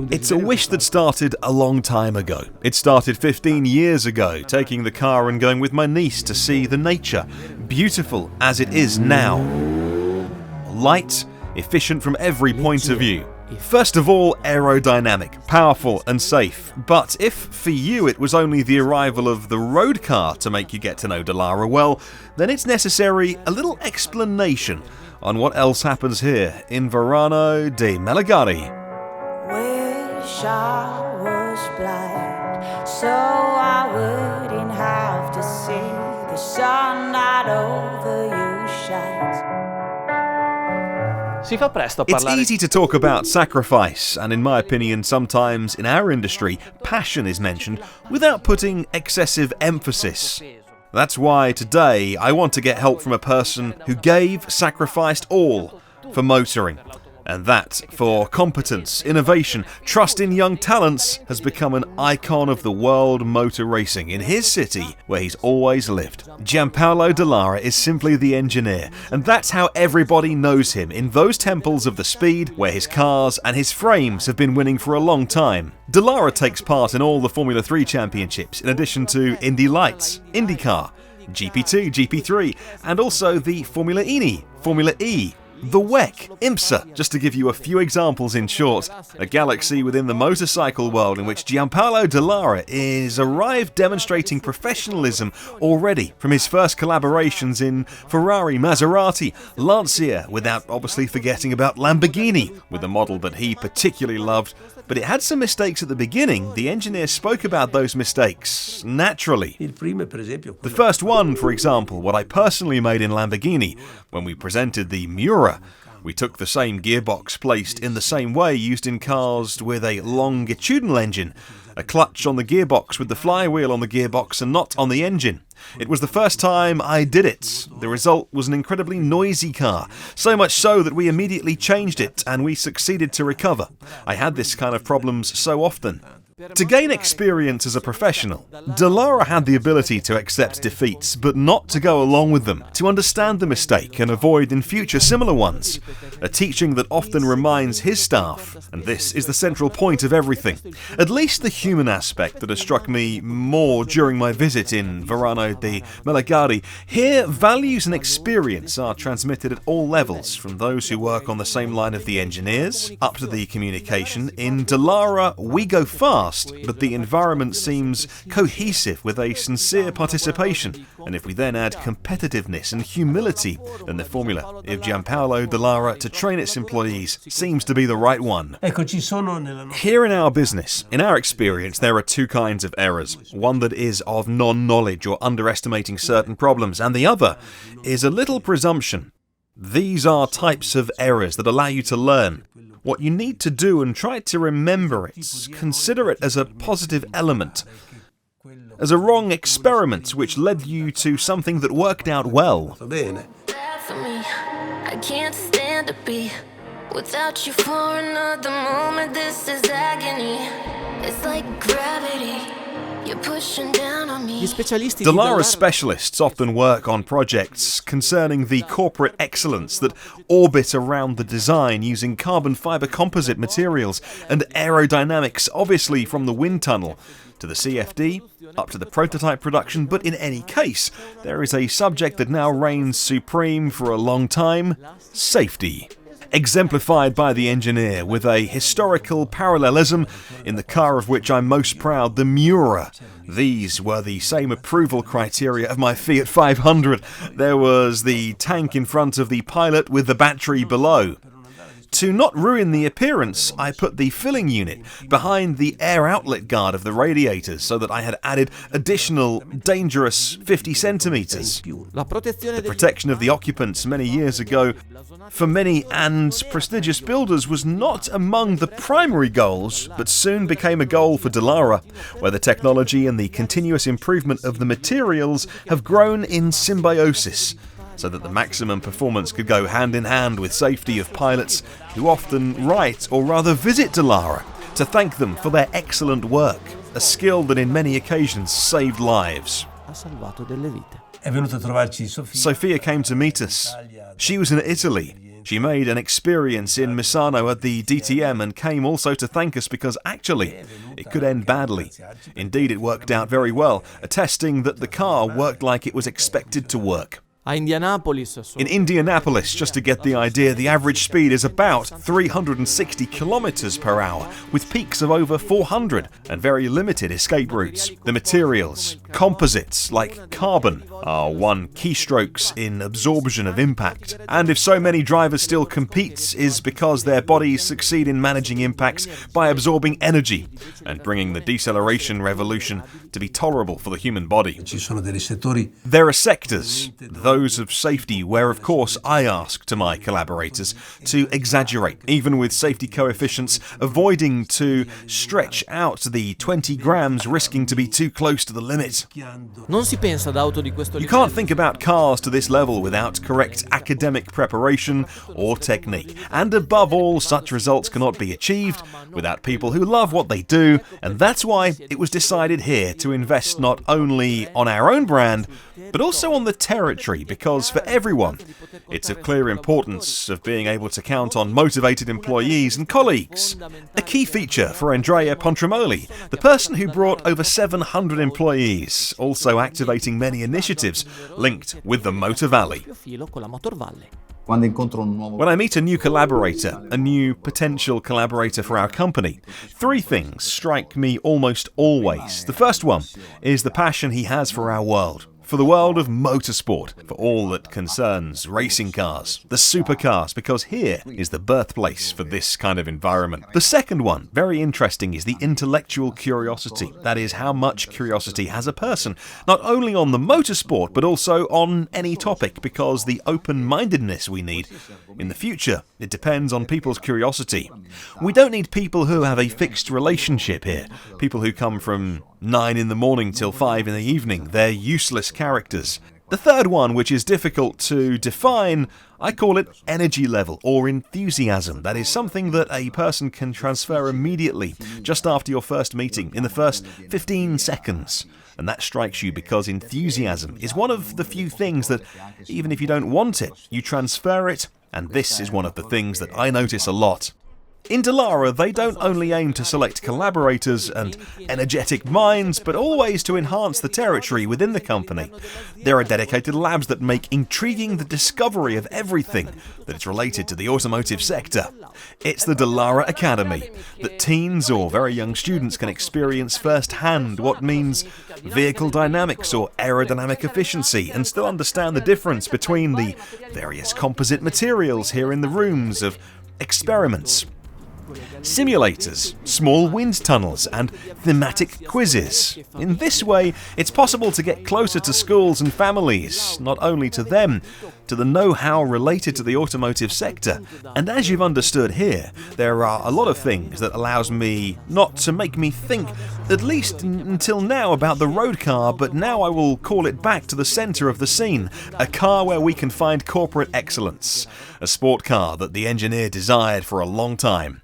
It's a wish that started a long time ago. It started 15 years ago, taking the car and going with my niece to see the nature, beautiful as it is now. Light, efficient from every point of view. First of all, aerodynamic, powerful and safe. But if for you it was only the arrival of the road car to make you get to know Dallara well, then it's necessary a little explanation on what else happens here in Verano de Melegari. Wish I was blind, so I wouldn't have to see the sun that over you shines. It's easy to talk about sacrifice, and in my opinion, sometimes in our industry, passion is mentioned without putting excessive emphasis. That's why today I want to get help from a person who sacrificed all for motoring. And that, for competence, innovation, trust in young talents, has become an icon of the world motor racing in his city, where he's always lived. Gianpaolo Dallara is simply the engineer, and that's how everybody knows him in those temples of the speed, where his cars and his frames have been winning for a long time. Dallara takes part in all the Formula 3 championships, in addition to Indy Lights, IndyCar, GP2, GP3, and also the Formula Ini, Formula E, the WEC, IMSA, just to give you a few examples in short. A galaxy within the motorcycle world in which Gianpaolo Dallara is arrived demonstrating professionalism already from his first collaborations in Ferrari, Maserati, Lancia, without obviously forgetting about Lamborghini, with a model that he particularly loved. But it had some mistakes at the beginning. The engineer spoke about those mistakes naturally. The first one, for example, what I personally made in Lamborghini, when we presented the Miura. We took the same gearbox placed in the same way used in cars with a longitudinal engine, a clutch on the gearbox with the flywheel on the gearbox and not on the engine. It was the first time I did it. The result was an incredibly noisy car, so much so that we immediately changed it and we succeeded to recover. I had this kind of problems so often. To gain experience as a professional, Dallara had the ability to accept defeats, but not to go along with them, to understand the mistake and avoid in future similar ones. A teaching that often reminds his staff, and this is the central point of everything, at least the human aspect that has struck me more during my visit in Verano de Melegari. Here, values and experience are transmitted at all levels, from those who work on the same line of the engineers, up to the communication. In Dallara, we go fast, but the environment seems cohesive with a sincere participation. And if we then add competitiveness and humility, then the formula of Gianpaolo Dallara to train its employees seems to be the right one. Here in our business, in our experience, there are two kinds of errors. One that is of non-knowledge or underestimating certain problems, and the other is a little presumption. These are types of errors that allow you to learn. What you need to do and try to remember it, consider it as a positive element, as a wrong experiment which led you to something that worked out well. I can't stand to be without you for another moment. This is agony. It's like gravity. You're pushing down on me. Dallara's specialists often work on projects concerning the corporate excellence that orbit around the design using carbon fibre composite materials and aerodynamics, obviously from the wind tunnel to the CFD, up to the prototype production. But in any case, there is a subject that now reigns supreme for a long time: safety. Exemplified by the engineer with a historical parallelism in the car of which I'm most proud, the Miura. These were the same approval criteria of my Fiat 500. There was the tank in front of the pilot with the battery below. To not ruin the appearance, I put the filling unit behind the air outlet guard of the radiators so that I had added additional dangerous 50 centimeters. The protection of the occupants many years ago, for many and prestigious builders, was not among the primary goals, but soon became a goal for Dallara, where the technology and the continuous improvement of the materials have grown in symbiosis, so that the maximum performance could go hand in hand with safety of pilots who often write, or rather visit Dallara, to thank them for their excellent work, a skill that in many occasions saved lives. È venuta a trovarci Sofia. Sophia came to meet us. She was in Italy. She made an experience in Misano at the DTM and came also to thank us because actually it could end badly. Indeed, it worked out very well, attesting that the car worked like it was expected to work. In Indianapolis, just to get the idea, the average speed is about 360 kilometers per hour, with peaks of over 400 and very limited escape routes. The materials, composites like carbon, are one keystrokes in absorption of impact. And if so many drivers still compete, is because their bodies succeed in managing impacts by absorbing energy and bringing the deceleration revolution to be tolerable for the human body. There are sectors, those of safety, where of course I ask to my collaborators to exaggerate, even with safety coefficients, avoiding to stretch out the 20 grams, risking to be too close to the limit. You can't think about cars to this level without correct academic preparation or technique, and above all, such results cannot be achieved without people who love what they do, and that's why it was decided here to invest not only on our own brand, but also on the territory, because for everyone, it's of clear importance of being able to count on motivated employees and colleagues. A key feature for Andrea Pontremoli, the person who brought over 700 employees, also activating many initiatives linked with the Motor Valley. When I meet a new collaborator, a new potential collaborator for our company, three things strike me almost always. The first one is the passion he has for our world. For the world of motorsport, for all that concerns racing cars, the supercars, because here is the birthplace for this kind of environment. The second one, very interesting, is the intellectual curiosity. That is, how much curiosity has a person, not only on the motorsport, but also on any topic, because the open-mindedness we need in the future, it depends on people's curiosity. We don't need people who have a fixed relationship here, people who come from 9 in the morning till 5 in the evening. They're useless characters. The third one, which is difficult to define, I call it energy level or enthusiasm. That is something that a person can transfer immediately, just after your first meeting, in the first 15 seconds. And that strikes you because enthusiasm is one of the few things that, even if you don't want it, you transfer it, and this is one of the things that I notice a lot. In Dallara, they don't only aim to select collaborators and energetic minds, but always to enhance the territory within the company. There are dedicated labs that make intriguing the discovery of everything that is related to the automotive sector. It's the Dallara Academy, that teens or very young students can experience firsthand what means vehicle dynamics or aerodynamic efficiency, and still understand the difference between the various composite materials here in the rooms of experiments, simulators, small wind tunnels, and thematic quizzes. In this way, it's possible to get closer to schools and families, not only to them, to the know-how related to the automotive sector. And as you've understood here, there are a lot of things that allows me not to make me think, at least until now, about the road car, but now I will call it back to the centre of the scene, a car where we can find corporate excellence, a sport car that the engineer desired for a long time.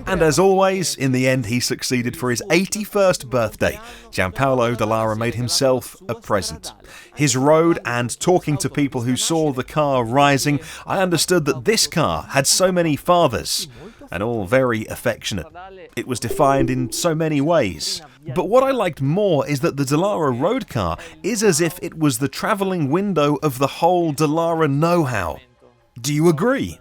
And as always, in the end he succeeded. For his 81st birthday, Gianpaolo Dallara made himself a present. His road and talking to people who saw the car rising, I understood that this car had so many fathers, and all very affectionate. It was defined in so many ways. But what I liked more is that the Dallara road car is as if it was the travelling window of the whole Dallara know-how. Do you agree?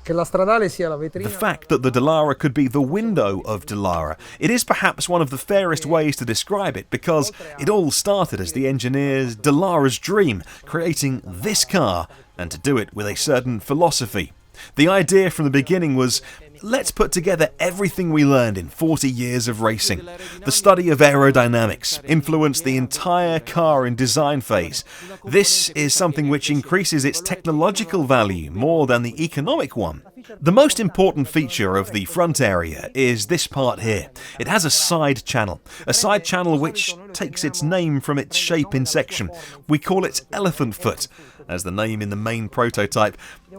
The fact that the Dallara could be the window of Dallara, it is perhaps one of the fairest ways to describe it, because it all started as the engineer's Dallara's dream, creating this car, and to do it with a certain philosophy. The idea from the beginning was, let's put together everything we learned in 40 years of racing. The study of aerodynamics influenced the entire car in design phase. This is something which increases its technological value more than the economic one. The most important feature of the front area is this part here. It has a side channel which takes its name from its shape in section. We call it elephant foot, as the name in the main prototype,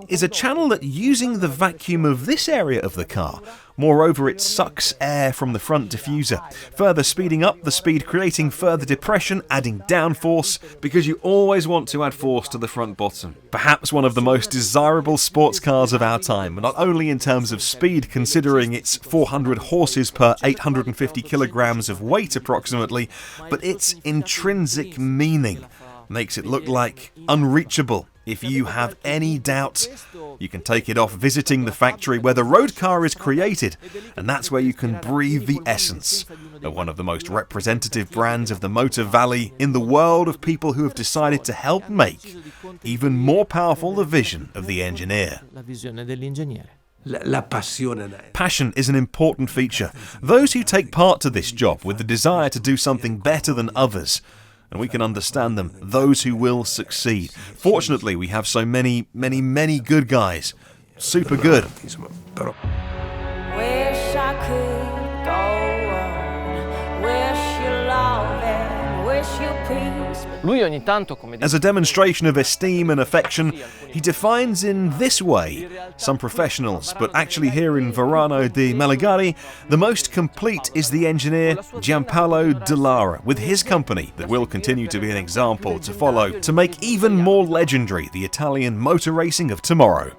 is a channel that, using the vacuum of this area of the car, moreover it sucks air from the front diffuser, further speeding up the speed, creating further depression, adding downforce, because you always want to add force to the front bottom. Perhaps one of the most desirable sports cars of our time, not only in terms of speed, considering its 400 horses per 850 kilograms of weight approximately, but its intrinsic meaning makes it look like unreachable. If you have any doubt, you can take it off visiting the factory where the road car is created, and that's where you can breathe the essence of one of the most representative brands of the Motor Valley in the world of people who have decided to help make even more powerful the vision of the engineer. Passion is an important feature. Those who take part to this job with the desire to do something better than others, and we can understand them, those who will succeed. Fortunately, we have so many good guys. Super good. Wish I could go on. Wish you love and wish you peace. As a demonstration of esteem and affection, he defines in this way some professionals, but actually here in Verano di Melegari, the most complete is the engineer Giampaolo Dallara, with his company that will continue to be an example to follow to make even more legendary the Italian motor racing of tomorrow.